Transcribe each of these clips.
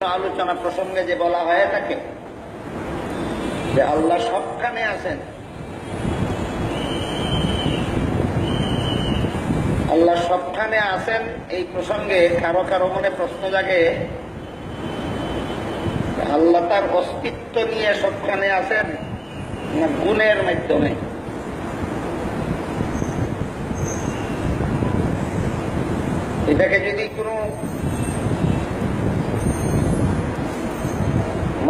আলোচনা প্রসঙ্গে যে বলা হয়ে থাকে যে আল্লাহ সবখানে আছেন, আল্লাহ সবখানে আছেন, এই প্রসঙ্গে কারো কারো মনে প্রশ্ন জাগে আল্লাহ তার অস্তিত্ব নিয়ে সবখানে আছেন না গুণের মাধ্যমে। এটাকে যদি কোনো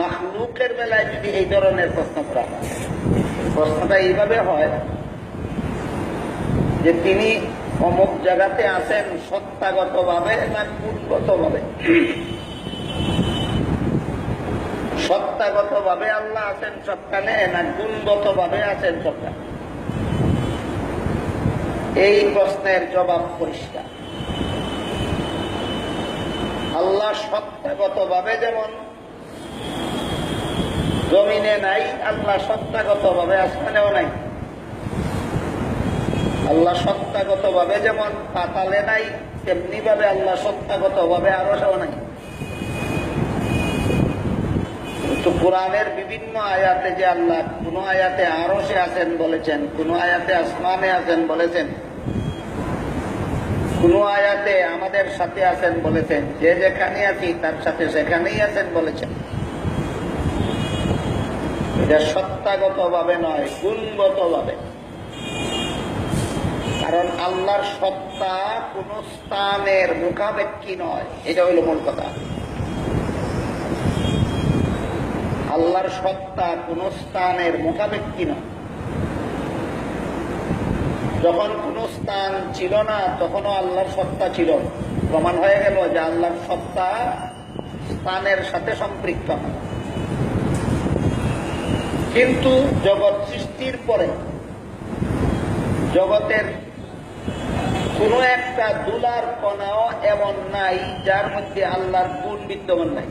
মাখলুকের বেলায় যদি এই ধরনের প্রশ্ন করা হয়, প্রশ্নটা এইভাবে হয় যে তিনি অমুক জায়গাতে আছেন সত্তাগত ভাবে না গুণগত ভাবে। সত্তাগত ভাবে আল্লাহ আছেন সবখানে না গুণগত ভাবে আছেন সবখানে? এই প্রশ্নের জবাব পরিষ্কার। আল্লাহ সত্তাগত ভাবে যেমন জমিনে নাই, আল্লাহ সত্তাগত ভাবে আসমানেও নাই। আল্লাহ সত্তাগত ভাবে যেমন পাতালে নাই, তেমনি ভাবে আল্লাহ সত্তাগত ভাবে আরশেও নাই। কিন্তু কোরআনের বিভিন্ন আয়াতে যে আল্লাহ কোন আয়াতে আরশে আছেন বলেছেন, কোন আয়াতে আসমানে আছেন বলেছেন, কোন আয়াতে আমাদের সাথে আছেন বলেছেন, যে যেখানে আছি তার সাথে সেখানেই আছেন বলেছেন। এটা সত্তাগত ভাবে নয়, গুণগত ভাবে। কারণ আল্লাহর সত্তা কোন স্থানের মুখাপেক্ষী নয়, এটা হইল মূল কথা। আল্লাহর সত্তা কোন স্থানের মুখাপেক্ষী নয়। যখন কোন স্থান ছিল না তখনও আল্লাহর সত্তা ছিল। প্রমাণ হয়ে গেল যে আল্লাহর সত্তা স্থানের সাথে সম্পৃক্ত না। কিন্তু জগৎ সৃষ্টির পরে জগতের কোন একটা দুলার কণাও এমন নাই যার মধ্যে আল্লাহর গুণ বিদ্যমান নাই।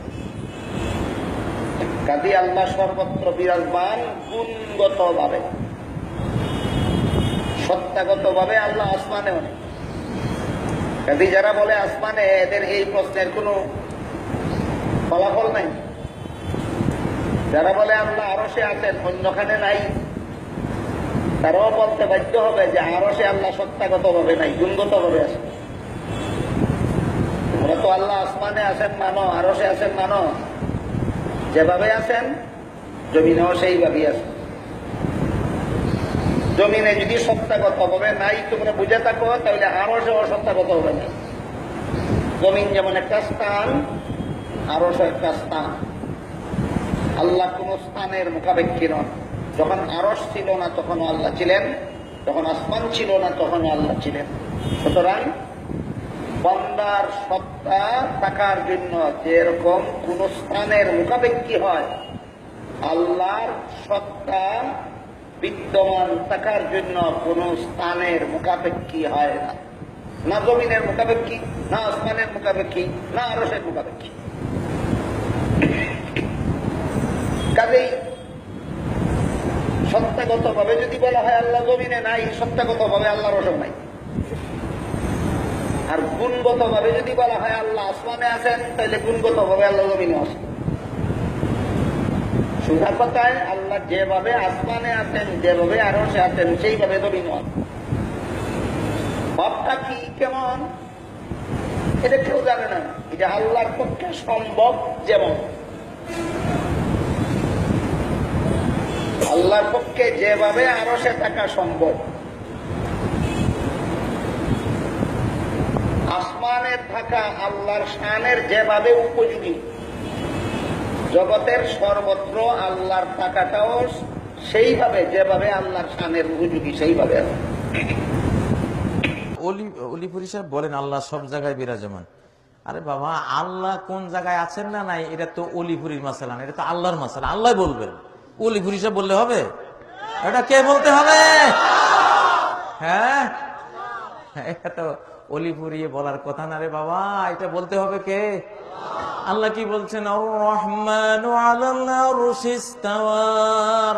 কাজে আল্লাহ সর্বত্র বিরাজমান গুণগত ভাবে। সত্তাগত ভাবে আল্লাহ আসমানেও নেই। কাজে যারা বলে আসমানে, এদের এই প্রশ্নের কোনো ফলাফল নাই। যারা বলে আল্লাহ আরশে আছেন অন্যখানে নাই, তারাও বলতে বাধ্য হবে যে আরশে আল্লাহ সত্তাগত ভাবে নাই, গুণগত ভাবে আছে। তোমরা তো আল্লাহ আসমানে আছেন মানো, আরশে আছেন মানো, যেভাবে আছেন জমিনেও সেইভাবেই আছে। জমিনে যদি সত্তাগত ভাবে নাই তোমরা বুঝে থাকো, তাহলে আরশে অসত্তাগত হবে না। জমিন যেমন একটা স্থান, আরশ একটা স্থান। আল্লাহ কোন স্থানের মুখাপেক্ষী নন। যখন আরশ ছিল না তখনও আল্লাহ ছিলেন, যখন আসমান ছিল না তখনও আল্লাহ ছিলেন। সুতরাং বান্দার সত্তা থাকার জন্য যেরকম কোন স্থানের মুখাপেক্ষী হয়, আল্লাহর সত্তা বিদ্যমান থাকার জন্য কোন স্থানের মুখাপেক্ষী হয় না। না জমিনের মুখাপেক্ষী, না আসমানের মুখাপেক্ষী, না আরশের মুখাপেক্ষী। কাজেই সত্তাগত ভাবে যদি বলা হয় আল্লাহ জমিনে নাই, সত্তাগত ভাবে আল্লাহ রসম নাই। আর গুণগত ভাবে যদি বলা হয় আল্লাহ আসমানে আছেন, তাহলে গুণগত ভাবে আল্লাহ জমিনে আছেন। সোজা কথায় আল্লাহ যেভাবে আসমানে আছেন, যেভাবে আরশে আছেন, সেইভাবে জমিনে আছেন। ভাবটা কি কেমন এটা কেউ জানে না। এটা আল্লাহর পক্ষে সম্ভব। যেমন আল্লাহর পক্ষে যেভাবে আরশে থাকা সম্ভব, আসমানের থাকা আল্লাহর শানের যেভাবে উপযোগী, জগতের সর্বত্র আল্লাহর থাকাটাও সেইভাবে, যেভাবে আল্লাহর শানের উপযোগী সেইভাবে আছে। অলিপুরি সাহেব বলেন আল্লাহ সব জায়গায় বিরাজমান। আরে বাবা, আল্লাহ কোন জায়গায় আছেন না নাই এটা তো অলিপুরির মাসালা না, এটা তো আল্লাহর মাসালা। আল্লাহ বলবেন, অলিপুরি সাহেব বললে হবে? এটা কে বলতে হবে? হ্যাঁ, এটা তো অলিপুরিয়ে বলার কথা না রে বাবা, এটা বলতে হবে কে? আল্লাহ কি বলছেন? আর-রহমান আলাল আরশি ইস্তাওয়া।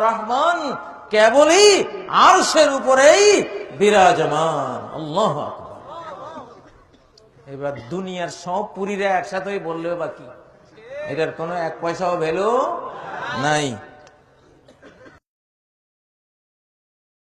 রহমান কেবলই আরশের উপরেই বিরাজমান। আল্লাহু আকবার। এবার দুনিয়ার সব পুরীরা একসাথে বললেও বাকি এটার কোনো এক পয়সাও ভ্যালু নাই।